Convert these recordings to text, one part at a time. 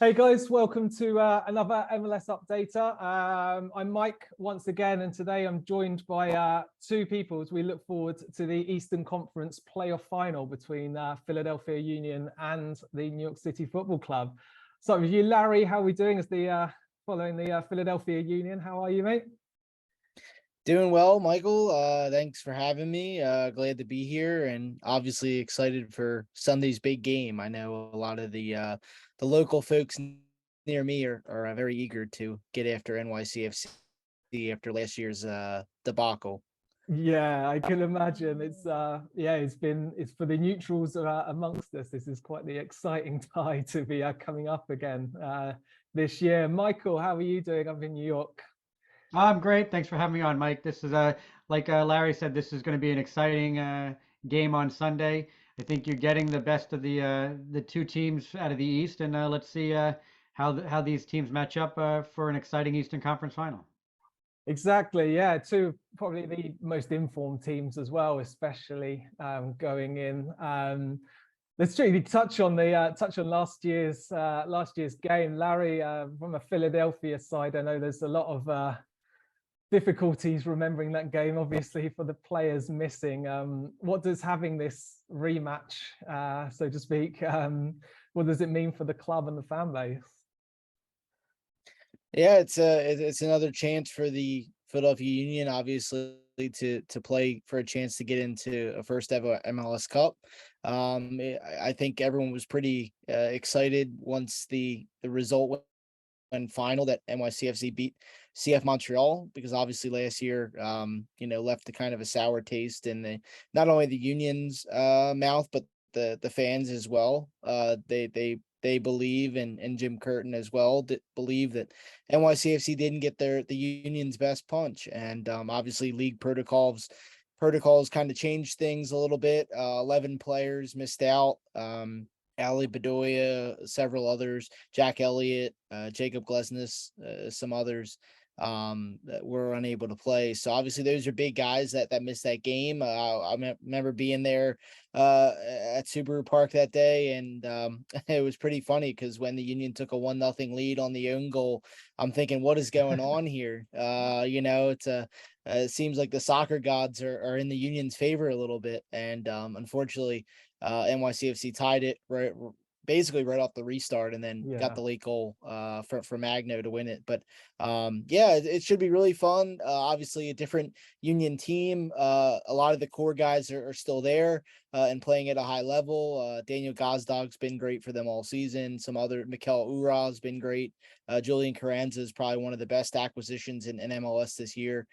Hey guys, welcome to another MLS Updater. I'm Mike once again, and today I'm joined by two people as we look forward to the Eastern Conference playoff final between Philadelphia Union and the New York City Football Club. So with you, Larry, how are we doing as the following the Philadelphia Union? How are you, mate? Doing well, Michael. Thanks for having me. Glad to be here, and obviously excited for Sunday's big game. I know a lot of the local folks near me are very eager to get after NYCFC after last year's debacle. Yeah, I can imagine. It's for the neutrals amongst us. This is quite the exciting tie to be coming up again this year. Michael, how are you doing up in New York? I'm great. Thanks for having me on, Mike. This is like Larry said, this is going to be an exciting game on Sunday. I think you're getting the best of the two teams out of the East, and let's see how these teams match up for an exciting Eastern Conference final. Exactly, yeah. Two probably the most informed teams as well, especially going in. Let's really touch on last year's game, Larry. From a Philadelphia side, I know there's a lot of difficulties remembering that game, obviously, for the players missing. What does having this rematch, so to speak, what does it mean for the club and the fan base? Yeah, it's another chance for the Philadelphia Union, obviously, to play for a chance to get into a first ever MLS Cup. I think everyone was pretty excited once the result went final that NYCFC beat CF Montreal, because obviously last year, left a kind of a sour taste in not only the Union's mouth, but the fans as well. They believe, and Jim Curtin as well believe that NYCFC didn't get the Union's best punch, and obviously league protocols kind of changed things a little bit. 11 players missed out. Ali Bedoya, several others, Jack Elliott, Jacob Glesnes, some others that were unable to play. So obviously those are big guys that missed that game. Remember being there at Subaru Park that day, and it was pretty funny because when the Union took a 1-0 lead on the own goal, I'm thinking, what is going on here? It seems like the soccer gods are in the Union's favor a little bit, and unfortunately, NYCFC tied it basically right off the restart, and then got Yeah. the late goal for Magno to win it. But yeah, it should be really fun. Obviously, a different Union team. A lot of the core guys are still there and playing at a high level. Daniel Gazdog's been great for them all season. Some other Mikel Ura's been great. Julian Carranza is probably one of the best acquisitions in MLS this year.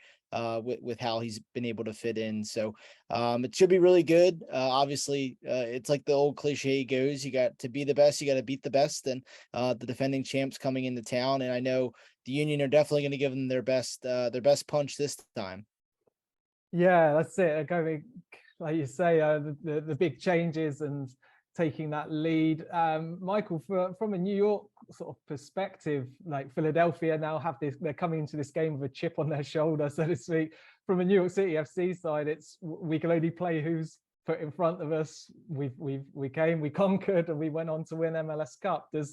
With how he's been able to fit in. So it should be really good. Obviously, it's like the old cliche goes, you got to be the best, you got to beat the best, and the defending champs coming into town. And I know the Union are definitely going to give them their best punch this time. Yeah, that's it. Going, like you say, the big changes and taking that lead. Michael, from a New York sort of perspective, like Philadelphia now have this, they're coming into this game with a chip on their shoulder, so to speak. From a New York City FC side, it's we can only play who's put in front of us. We came, we conquered, and we went on to win MLS Cup. Do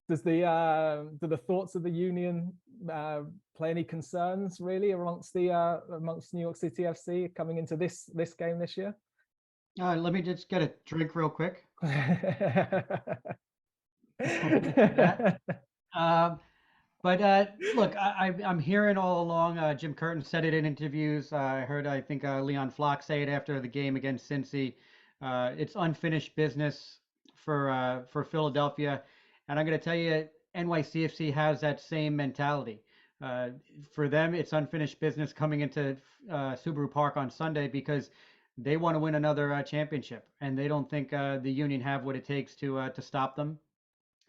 the thoughts of the Union play any concerns really amongst New York City FC coming into this game this year? Let me just get a drink real quick. Um, but look, I'm hearing all along. Jim Curtin said it in interviews. I heard, I think Leon Flock say it after the game against Cincy. It's unfinished business for Philadelphia, and I'm going to tell you, NYCFC has that same mentality. Uh, for them, it's unfinished business coming into Subaru Park on Sunday because they want to win another championship, and they don't think the Union have what it takes to stop them.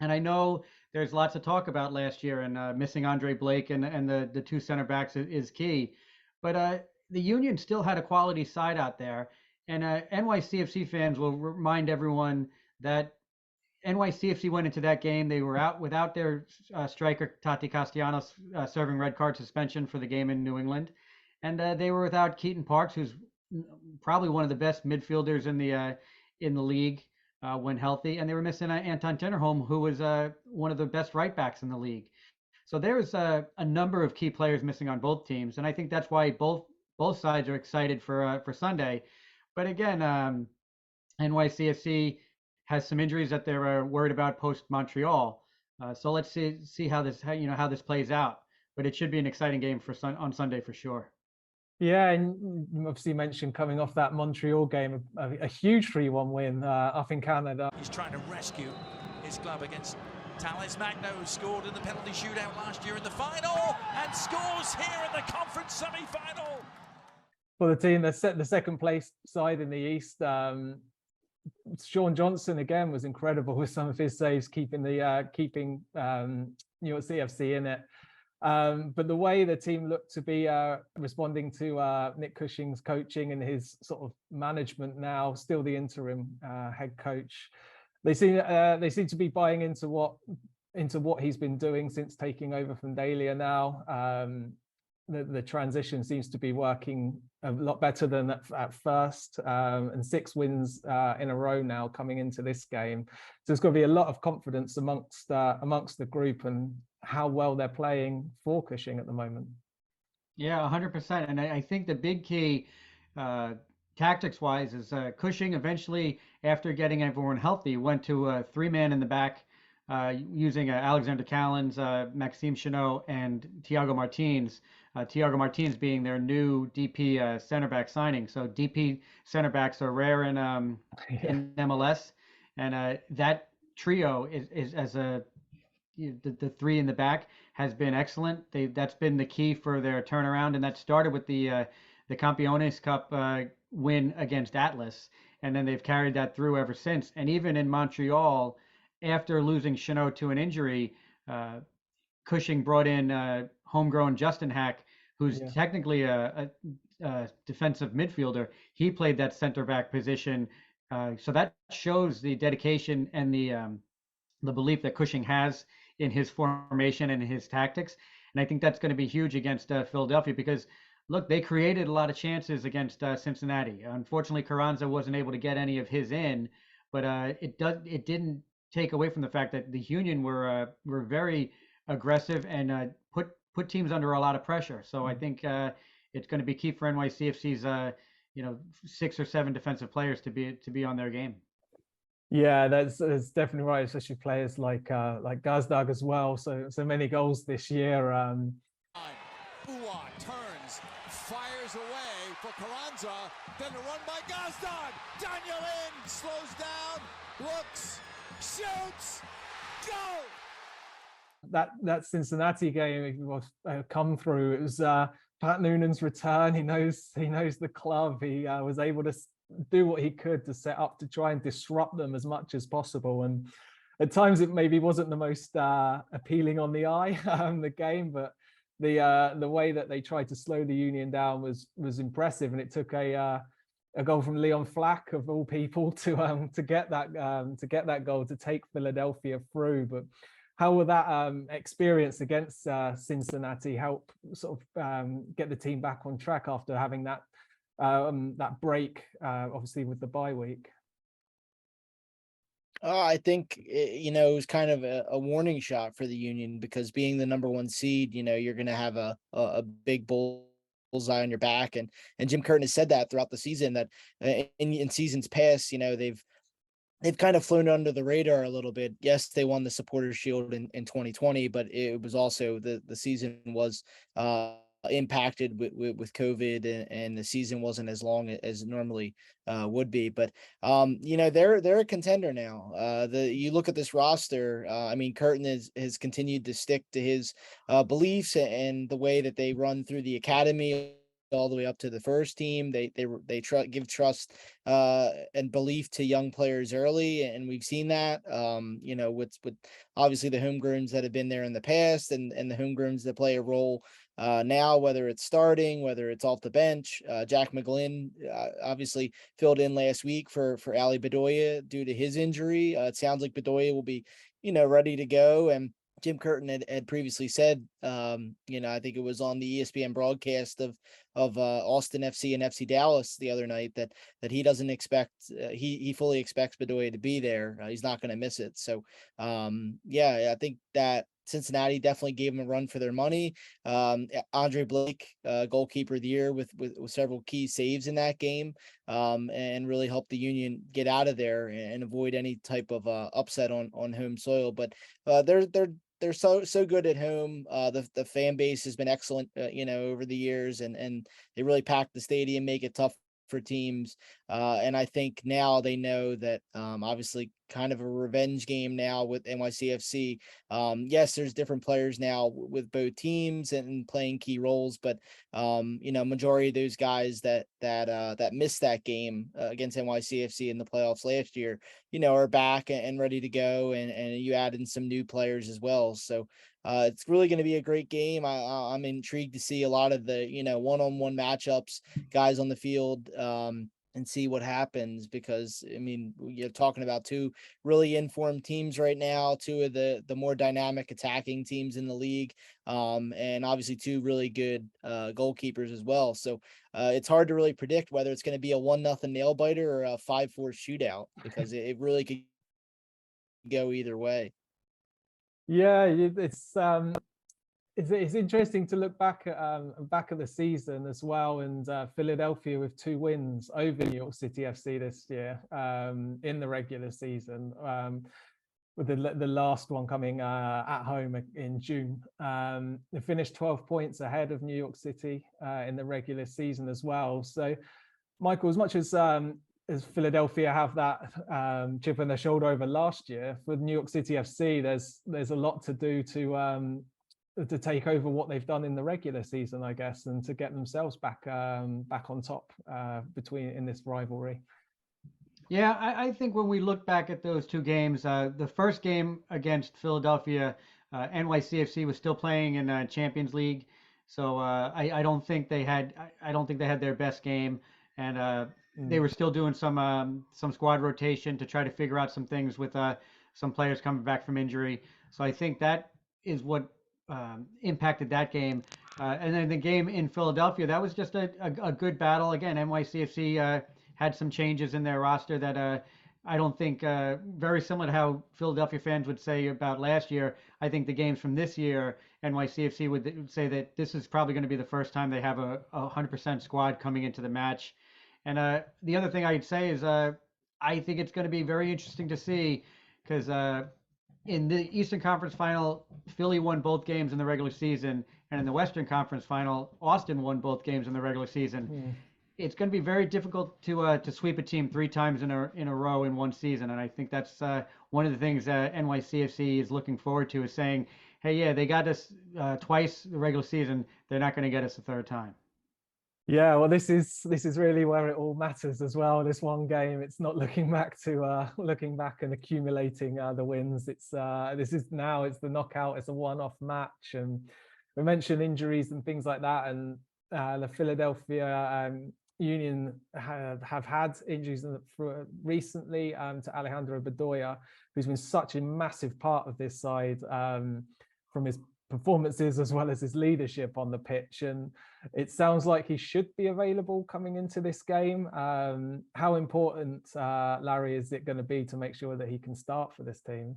And I know there's lots of talk about last year, and missing Andre Blake and the two center backs is key. But the Union still had a quality side out there. And NYCFC fans will remind everyone that NYCFC went into that game. They were out without their striker, Tati Castellanos, serving red card suspension for the game in New England. And they were without Keaton Parks, who's probably one of the best midfielders in the league. when healthy, and they were missing Anton Jennerholm, who was one of the best right backs in the league. So there's a number of key players missing on both teams, and I think that's why both sides are excited for Sunday. But again, NYCFC has some injuries that they're worried about post Montreal. So let's see how this plays out. But it should be an exciting game on Sunday for sure. Yeah, and you obviously mentioned coming off that Montreal game, a huge 3-1 win up in Canada. He's trying to rescue his club against Thales Magno, who scored in the penalty shootout last year in the final and scores here in the conference semi-final. For the team that set the second place side in the East, Sean Johnson again was incredible with some of his saves, keeping New York CFC in it. But the way the team looked to be responding to Nick Cushing's coaching and his sort of management now, still the interim head coach, they seem to be buying into what he's been doing since taking over from Dahlia now. The transition seems to be working a lot better than at first, and 6 wins in a row now coming into this game. So there's got to be a lot of confidence amongst the group and how well they're playing for Cushing at the moment. Yeah, 100%. And I think the big key tactics-wise is Cushing eventually, after getting everyone healthy, went to a 3-man in the back using Alexander Callens, Maxime Chanot, and Thiago Martins. Thiago Martins being their new DP center back signing. So DP center backs are rare in MLS, and that trio is as the 3 in the back has been excellent. That's been the key for their turnaround, and that started with the Campeones Cup win against Atlas, and then they've carried that through ever since. And even in Montreal, after losing Chanot to an injury, Cushing brought in homegrown Justin Hack, who's technically a defensive midfielder. He played that center back position, so that shows the dedication and the belief that Cushing has in his formation and his tactics. And I think that's going to be huge against Philadelphia, because look, they created a lot of chances against Cincinnati. Unfortunately, Carranza wasn't able to get any of his in, but it didn't take away from the fact that the Union were very aggressive and put teams under a lot of pressure. So I think it's going to be key for NYCFC's 6 or 7 defensive players to be on their game. Yeah, that's definitely right, especially players like Gazdag as well. So many goals this year. Uwa turns, fires away for Carranza, then a run by Gazdag. Daniel in, slows down, looks, shoots, goal! That Cincinnati game was come through. It was Pat Noonan's return. He knows the club. He was able to do what he could to set up to try and disrupt them as much as possible. And at times it maybe wasn't the most appealing on the eye, the game, but the way that they tried to slow the Union down was impressive. And it took a goal from Leon Flack, of all people, to get that goal to take Philadelphia through. But how will that experience against Cincinnati help sort of get the team back on track after having that break, obviously with the bye week? I think it was kind of a warning shot for the Union, because being the number 1 seed, you're going to have a big bullseye on your back, and Jim Curtin has said that throughout the season, that in seasons past, they've kind of flown under the radar a little bit. Yes, they won the Supporters Shield in 2020, but it was also the season was impacted with COVID, and the season wasn't as long as it normally would be. But they're a contender now. You look at this roster. I mean, Curtin has continued to stick to his beliefs and the way that they run through the academy all the way up to the first team. They give trust and belief to young players early, and we've seen that with obviously the homegrowns that have been there in the past, and the homegrowns that play a role now, whether it's starting, whether it's off the bench. Jack McGlynn obviously filled in last week for Ali Bedoya due to his injury. It sounds like Bedoya will be ready to go, and Jim Curtin had previously said, I think it was on the ESPN broadcast of Austin FC and FC Dallas the other night that he doesn't expect, he fully expects Bedoya to be there. He's not going to miss it. So, I think that Cincinnati definitely gave him a run for their money. Andre Blake, goalkeeper of the year with several key saves in that game, and really helped the Union get out of there and avoid any type of upset on home soil. But they're so good at home. The fan base has been excellent, over the years, and they really pack the stadium, make it tough for teams. And I think now they know that, obviously kind of a revenge game now with NYCFC. Yes, there's different players now with both teams and playing key roles, but majority of those guys that missed that game against NYCFC in the playoffs last year, are back and ready to go, and you add in some new players as well. So it's really going to be a great game. I'm intrigued to see a lot of the, one-on-one matchups, guys on the field, and see what happens, because I mean, you're talking about two really informed teams right now, two of the more dynamic attacking teams in the league, and obviously two really good goalkeepers as well. So it's hard to really predict whether it's going to be a 1-0 nail biter or a 5-4 shootout, because it really could go either way. Yeah, it's interesting to look back at the season as well, and Philadelphia with 2 wins over New York City FC this year in the regular season, with the last one coming at home in June. They finished 12 points ahead of New York City in the regular season as well. So, Michael, as much as Philadelphia have that chip on their shoulder over last year, for New York City FC, there's a lot to do to take over what they've done in the regular season, I guess, and to get themselves back on top in this rivalry. Yeah, I think when we look back at those 2 games, the first game against Philadelphia, NYCFC was still playing in Champions League, so I don't think they had their best game, and they were still doing some squad rotation to try to figure out some things with some players coming back from injury. So I think that is what impacted that game. And then the game in Philadelphia, that was just a good battle. Again, NYCFC had some changes in their roster that I don't think, very similar to how Philadelphia fans would say about last year. I think the games from this year, NYCFC would say that this is probably going to be the first time they have a 100% squad coming into the match. And the other thing I'd say is I think it's going to be very interesting to see, because in the Eastern Conference Final, Philly won both games in the regular season, and in the Western Conference Final, Austin won both games in the regular season. It's going to be very difficult to sweep a team 3 times in a row in one season, and I think that's one of the things NYCFC is looking forward to, is saying, hey, yeah, they got us twice the regular season, they're not going to get us a 3rd time. Yeah, well, this is really where it all matters as well. This one game, it's not looking back and accumulating the wins. It's the knockout. It's a one-off match, and we mentioned injuries and things like that, and the Philadelphia Union have had injuries recently to Alejandro Bedoya, who's been such a massive part of this side from his performances as well as his leadership on the pitch, and it sounds like he should be available coming into this game. How important, Larry, is it going to be to make sure that he can start for this team?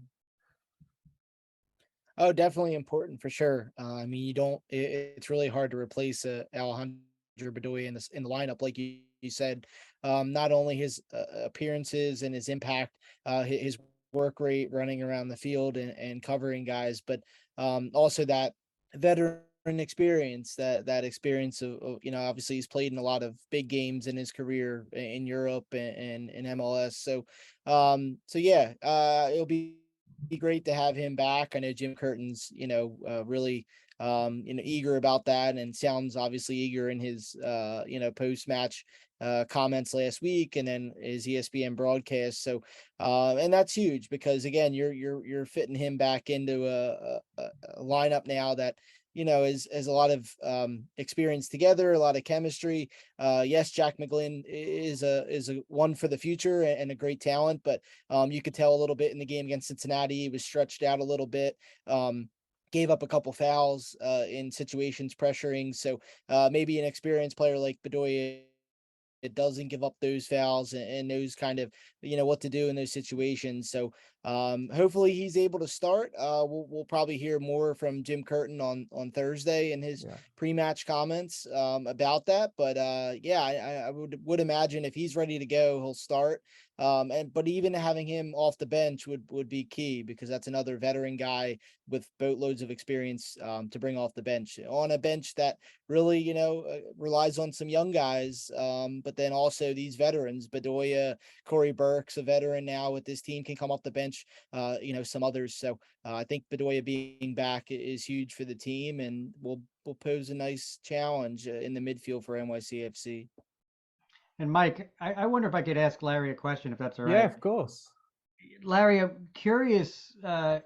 Oh, definitely important for sure. I mean, it's really hard to replace Alejandro Bedoya in the lineup, like you said. Not only his appearances and his impact, his work rate running around the field and covering guys, but also that veteran experience, that experience of obviously he's played in a lot of big games in his career in Europe and in MLS. So it'll be great to have him back. I know Jim Curtin's really eager about that, and sounds obviously eager in his post-match comments last week, and then his ESPN broadcast. So and that's huge, because again, you're fitting him back into a lineup now that as a lot of experience together, a lot of chemistry. Yes, Jack McGlynn is a one for the future and a great talent, but you could tell a little bit in the game against Cincinnati, he was stretched out a little bit. Gave up a couple fouls in situations pressuring. So maybe an experienced player like Bedoya, it doesn't give up those fouls and knows kind of, what to do in those situations. So hopefully he's able to start. We'll probably hear more from Jim Curtin on Thursday in his pre-match comments about that. But yeah, I would imagine if he's ready to go, he'll start. But even having him off the bench would be key, because that's another veteran guy with boatloads of experience to bring off the bench, on a bench that really, relies on some young guys. But then also these veterans, Bedoya, Corey Burke's a veteran now with this team, can come off the bench, some others. So I think Bedoya being back is huge for the team, and will pose a nice challenge in the midfield for NYCFC. And Mike, I wonder if I could ask Larry a question, if that's all right. Yeah, of course. Larry, I'm curious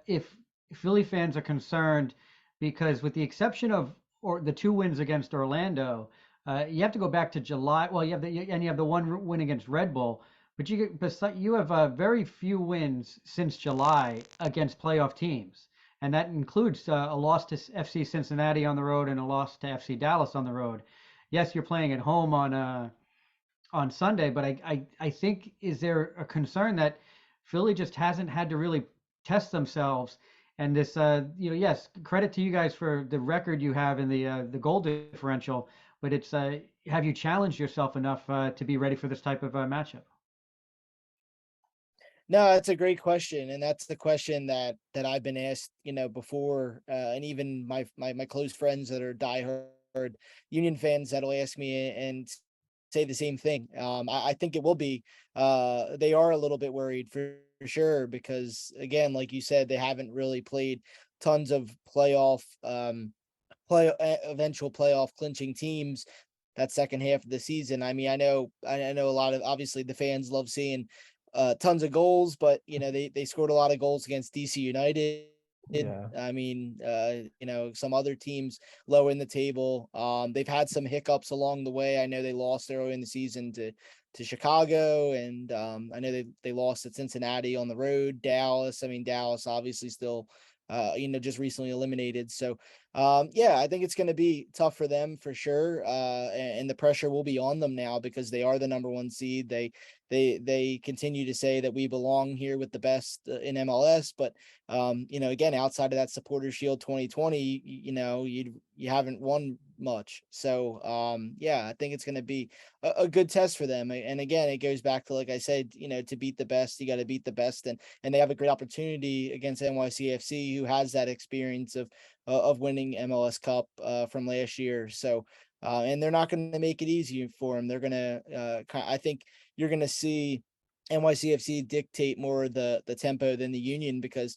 if Philly fans are concerned, because with the exception of the 2 wins against Orlando, you have to go back to July. Well, you have the 1 win against Red Bull, but you have very few wins since July against playoff teams, and that includes a loss to FC Cincinnati on the road and a loss to FC Dallas on the road. Yes, you're playing at home on Sunday, but I think, is there a concern that Philly just hasn't had to really test themselves? And this, yes, credit to you guys for the record you have in the goal differential, but it's have you challenged yourself enough to be ready for this type of matchup? No, that's a great question, and that's the question that I've been asked, before, and even my close friends that are diehard Union fans that'll ask me and say the same thing. I think it will be. They are a little bit worried for sure, because again, like you said, they haven't really played tons of eventual playoff clinching teams that second half of the season. I mean, I know a lot of, obviously the fans love seeing tons of goals, but they scored a lot of goals against DC United. Yeah. I mean, some other teams low in the table. They've had some hiccups along the way. I know they lost early in the season to Chicago, and I know they lost at Cincinnati on the road. Dallas obviously still just recently eliminated. So yeah, I think it's going to be tough for them for sure. And the pressure will be on them now, because they are the number 1 seed. They continue to say that we belong here with the best in MLS, but again, outside of that Supporters Shield 2020, you haven't won much. So yeah, I think it's going to be a good test for them. And again, it goes back to, like I said, to beat the best, you got to beat the best, and they have a great opportunity against NYCFC, who has that experience of winning MLS Cup from last year. So and they're not going to make it easy for them. They're going to I think you're going to see NYCFC dictate more the tempo than the Union, because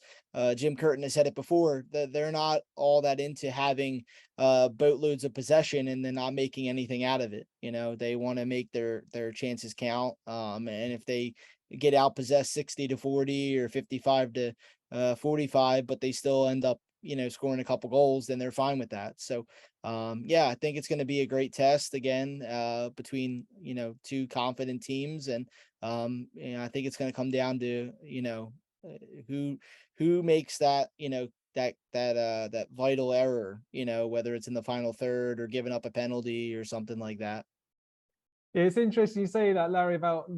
Jim Curtin has said it before, that they're not all that into having boatloads of possession and then not making anything out of it. They want to make their chances count. And if they get outpossessed 60-40 or 55-45, but they still end up scoring a couple goals, then they're fine with that. So yeah, I think it's going to be a great test again between 2 confident teams, and I think it's going to come down to who makes that that vital error, whether it's in the final third or giving up a penalty or something like that. Yeah, it's interesting you say that, Larry, about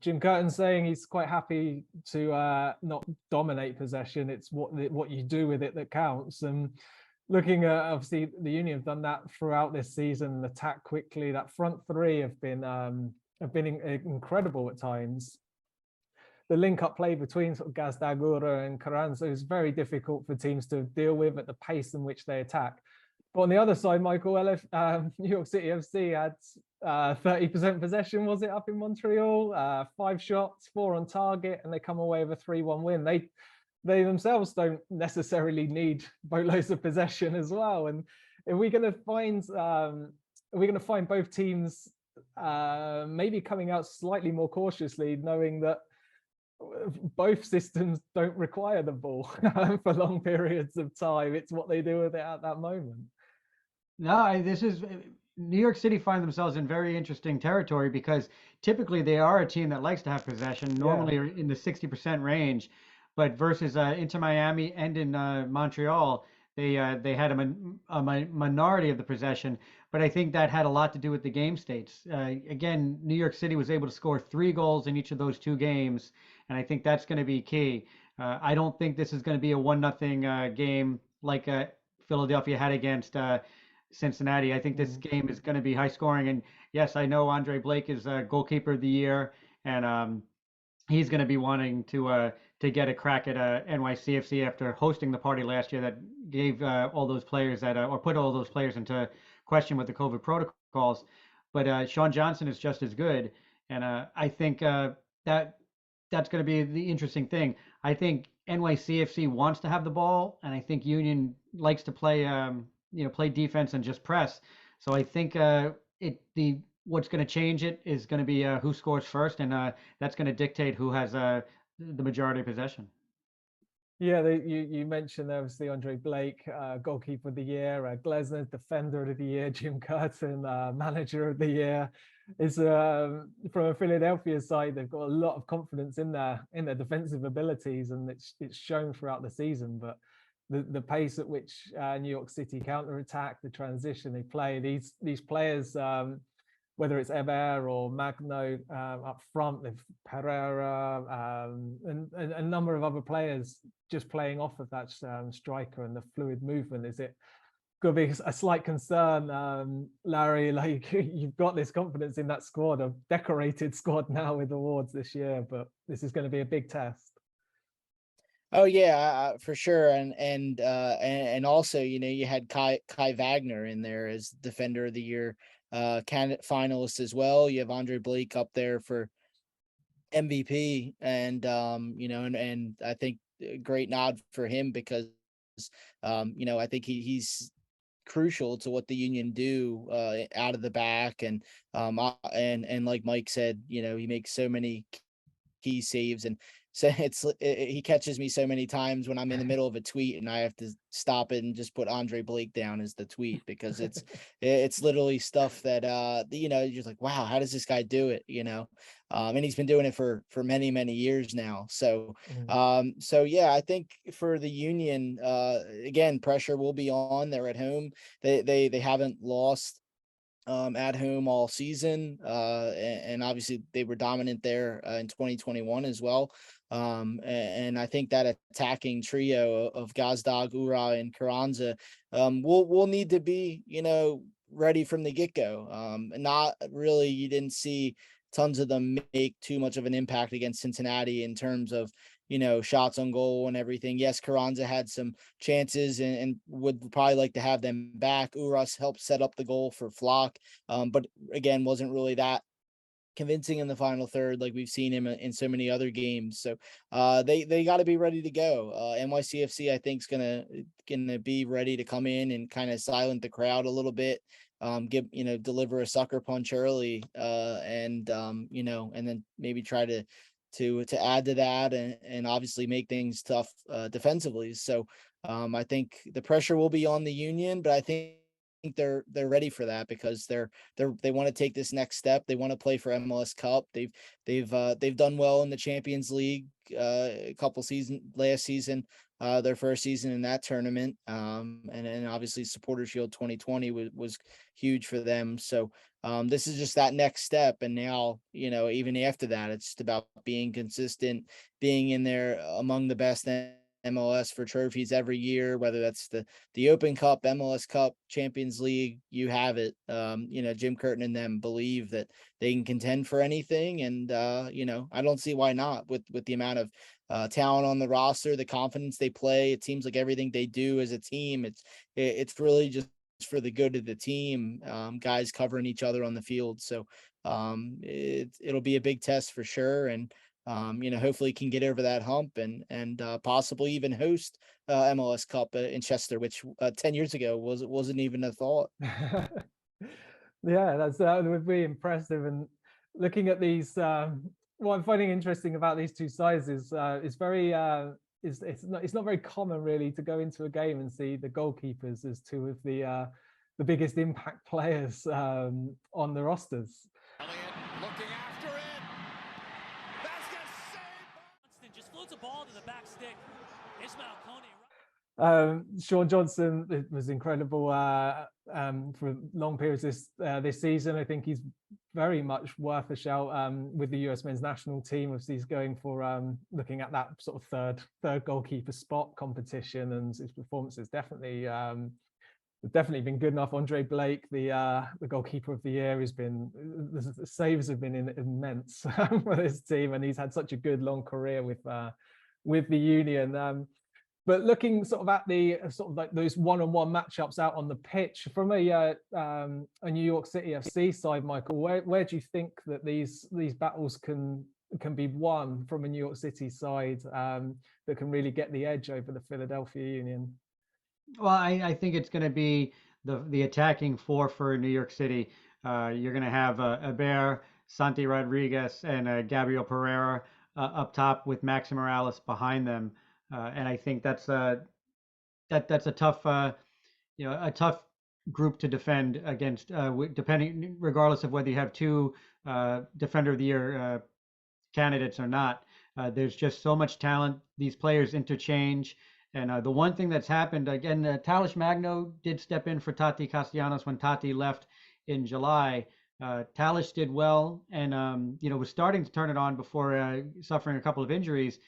Jim Curtin saying he's quite happy to not dominate possession. It's what you do with it that counts. And looking at, obviously, the Union have done that throughout this season, attack quickly. That front 3 have been incredible at times. The link-up play between sort of Gazdagura and Carranza is very difficult for teams to deal with at the pace in which they attack. But on the other side, Michael, New York City FC had 30% possession, was it, up in Montreal? 5 shots, 4 on target, and they come away with a 3-1 win. They themselves don't necessarily need boatloads of possession as well. And if we're going to find both teams maybe coming out slightly more cautiously, knowing that both systems don't require the ball for long periods of time. It's what they do with it at that moment. No, this is New York City find themselves in very interesting territory because typically they are a team that likes to have possession, normally in the 60% range, but versus Inter Miami and in Montreal, they had a minority of the possession, but I think that had a lot to do with the game states. Again, New York City was able to score 3 goals in each of those 2 games, and I think that's going to be key. I don't think this is going to be a 1-0 game like Philadelphia had against Cincinnati. I think this game is going to be high scoring. And yes, I know Andre Blake is goalkeeper of the year, and he's going to be wanting to get a crack at NYCFC after hosting the party last year that gave all those players that or put all those players into question with the COVID protocols. But Sean Johnson is just as good, and I think that's going to be the interesting thing. I think NYCFC wants to have the ball, and I think Union likes to play play defense and just press. So I think what's going to change it is going to be who scores first, and that's going to dictate who has the majority of possession. Yeah, you mentioned obviously Andre Blake, goalkeeper of the year, Glesner, defender of the year, Jim Curtin, manager of the year. Is from a Philadelphia side, they've got a lot of confidence in their defensive abilities, and it's shown throughout the season. But the pace at which New York City counter-attack, the transition they play, these players, whether it's Eber or Magno up front, they've Pereira and a number of other players just playing off of that striker and the fluid movement. Is it could be a slight concern, Larry? Like, you've got this confidence in that squad, a decorated squad now with awards this year, but this is going to be a big test. Oh yeah, for sure, and also, you had Kai Wagner in there as defender of the year, candidate finalist as well. You have Andre Blake up there for MVP, and and I think a great nod for him because I think he's crucial to what the Union do out of the back, and like Mike said, he makes so many key saves, and so he catches me so many times when I'm in the middle of a tweet and I have to stop it and just put Andre Blake down as the tweet, because it's literally stuff that you're just like, wow, how does this guy do it? And he's been doing it for many years now. So yeah, I think for the Union, again, pressure will be on. They're at home. They haven't lost at home all season, and obviously they were dominant there in 2021 as well. And I think that attacking trio of Gazdag, Ura, and Carranza will need to be ready from the get-go. Not really, you didn't see tons of them make too much of an impact against Cincinnati in terms of shots on goal and everything. Yes, Carranza had some chances and would probably like to have them back. Uras helped set up the goal for Flock, but again, wasn't really that convincing in the final third like we've seen him in so many other games. So they got to be ready to go. NYCFC, I think, is gonna be ready to come in and kind of silent the crowd a little bit, deliver a sucker punch early, and then maybe try to add to that, and obviously make things tough defensively. So I think the pressure will be on the Union, but I think they're ready for that because they want to take this next step. They want to play for MLS Cup. They've done well in the Champions League last season, their first season in that tournament, and obviously Supporter Shield 2020 was huge for them. So this is just that next step, and now even after that, it's just about being consistent, being in there among the best MLS for trophies every year, whether that's the Open Cup, MLS Cup, Champions League. You have it. Jim Curtin and them believe that they can contend for anything, and I don't see why not with the amount of talent on the roster, the confidence they play. It seems like everything they do as a team, it's really just for the good of the team, guys covering each other on the field. So it'll be a big test for sure, and hopefully can get over that hump and possibly even host MLS Cup in Chester, which 10 years ago wasn't even a thought. Yeah, that would be impressive. And looking at these what I'm finding interesting about these two sides is it's not very common really to go into a game and see the goalkeepers as two of the biggest impact players on the rosters. Elliott looking after it. That's the save. Just floats a ball to the back stick. Ismail Coney. Sean Johnson, it was incredible for long periods this season. I think he's very much worth a shout with the US men's national team. Obviously, he's going for looking at that sort of third goalkeeper spot competition, and his performance has definitely been good enough. Andre Blake, the goalkeeper of the year, the saves have been immense for this team, and he's had such a good long career with the Union. But looking sort of at the sort of like those one-on-one matchups out on the pitch from a New York City FC side, Michael, where do you think that these battles can be won from a New York City side that can really get the edge over the Philadelphia Union? Well, I think it's going to be the attacking four for New York City. You're going to have Aber, Santi Rodriguez, and Gabriel Pereira up top with Maxi Morales behind them. And I think that's a tough, a tough group to defend against, regardless of whether you have two Defender of the Year candidates or not. There's just so much talent. These players interchange. And the one thing that's happened, again, Talish Magno did step in for Tati Castellanos when Tati left in July. Talish did well and, was starting to turn it on before suffering a couple of injuries.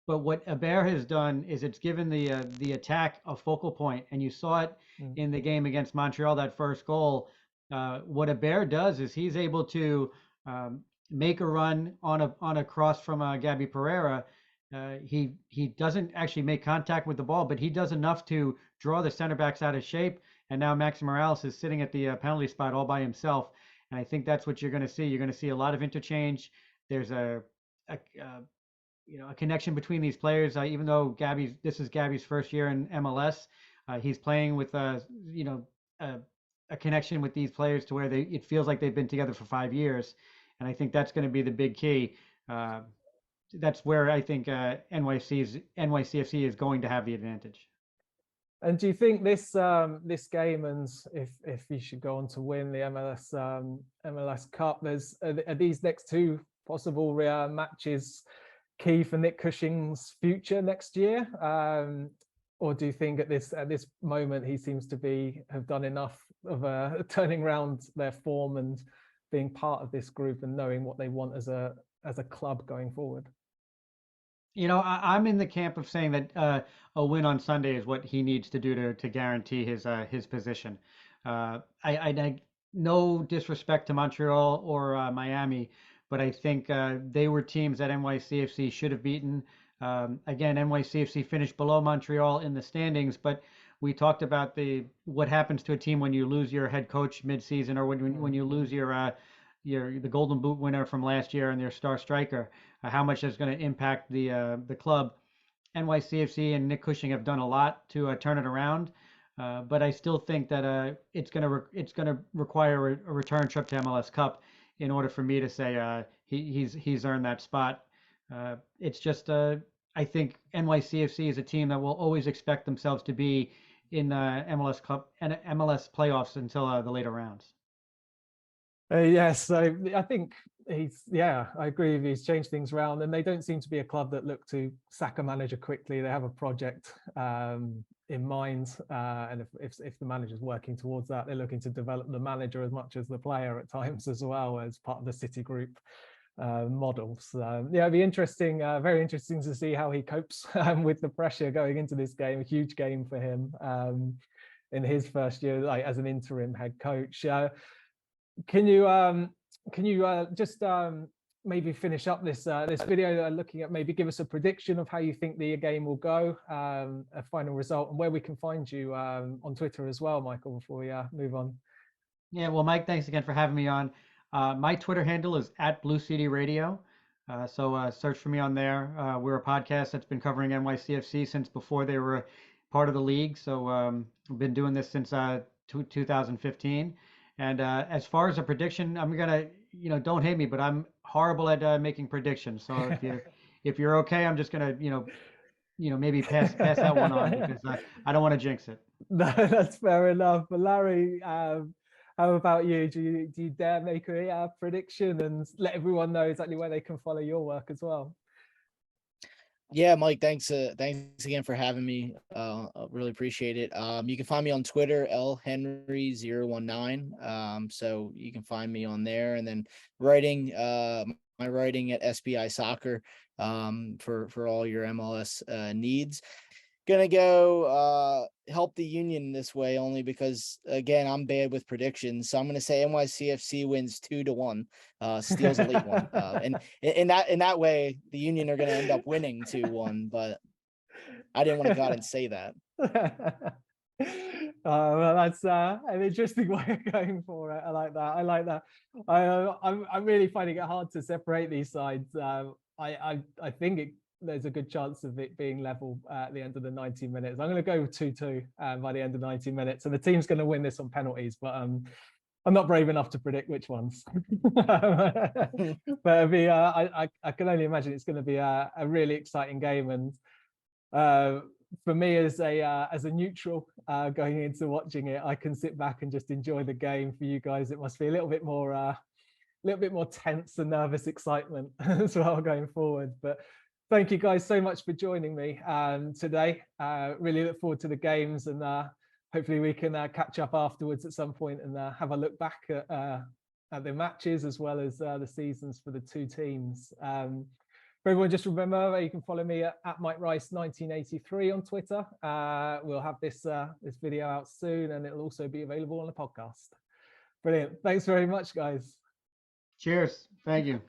But what Aber has done is it's given the attack a focal point, and you saw it in the game against Montreal, that first goal. What Aber does is he's able to make a run on a cross from Gabby Pereira. He doesn't actually make contact with the ball, but he does enough to draw the center backs out of shape. And now Maxi Morales is sitting at the penalty spot all by himself. And I think that's what you're going to see. You're going to see a lot of interchange. There's a connection between these players. Even though this is Gabby's first year in MLS, he's playing with a connection with these players to where it feels like they've been together for 5 years, and I think that's going to be the big key. That's where I think NYCFC is going to have the advantage. And do you think this game, and if you should go on to win the MLS Cup, are these next two possible matches key for Nick Cushing's future next year, or do you think at this moment he seems to have done enough of turning around their form and being part of this group and knowing what they want as a club going forward? I'm in the camp of saying that a win on Sunday is what he needs to do to guarantee his position. I no disrespect to Montreal or Miami, but I think they were teams that NYCFC should have beaten. Again, NYCFC finished below Montreal in the standings, but we talked about what happens to a team when you lose your head coach mid-season, or when you lose the Golden Boot winner from last year and their star striker, how much that's going to impact the club. NYCFC and Nick Cushing have done a lot to turn it around, but I still think that it's going to require a return trip to MLS Cup in order for me to say he's earned that spot. It's just I think NYCFC is a team that will always expect themselves to be in MLS Cup and MLS playoffs until the later rounds. Yes, I think I agree with you. He's changed things around, and they don't seem to be a club that look to sack a manager quickly. They have a project in mind, and if the manager's working towards that, they're looking to develop the manager as much as the player at times as well, as part of the City Group model. So it'd be interesting, very interesting to see how he copes with the pressure going into this game. A huge game for him in his first year as an interim head coach. Can you just maybe finish up this video looking at, maybe give us a prediction of how you think the game will go, a final result, and where we can find you on Twitter as well, Michael, before we move on? Yeah, well, Mike, thanks again for having me on. My Twitter handle is @BlueCDRadio. So search for me on there. We're a podcast that's been covering NYCFC since before they were part of the league. So we've been doing this since 2015. And as far as a prediction, I'm going to, don't hate me, but I'm horrible at making predictions. So if you're okay, I'm just gonna maybe pass that one on because I don't want to jinx it. No, that's fair enough. But Larry, how about you? Do you dare make a prediction and let everyone know exactly where they can follow your work as well? Yeah, Mike, thanks again for having me. I really appreciate it. You can find me on Twitter, lhenry019. So you can find me on there, and then writing, my writing at SBI Soccer, for all your MLS needs. Gonna go help the Union this way only because again I'm bad with predictions, so I'm gonna say NYCFC wins 2-1, steals a late one, and in that way the Union are gonna end up winning 2-1, but I didn't want to go out and say that. Well, that's an interesting way of going for it. I like that. I like that. I'm really finding it hard to separate these sides. I think there's a good chance of it being level at the end of the 90 minutes. I'm going to go with 2-2 by the end of 90 minutes, and the team's going to win this on penalties. But I'm not brave enough to predict which ones. But it'll be, I can only imagine it's going to be a really exciting game. And for me as a neutral going into watching it, I can sit back and just enjoy the game. For you guys, it must be a little bit more tense and nervous excitement as well going forward. But thank you guys so much for joining me today. Really look forward to the games, and hopefully we can catch up afterwards at some point and have a look back at the matches as well as the seasons for the two teams. For everyone, just remember you can follow me at Mike Rice 1983 on Twitter. We'll have this video out soon, and it'll also be available on the podcast. Brilliant. Thanks very much, guys. Cheers. Thank you.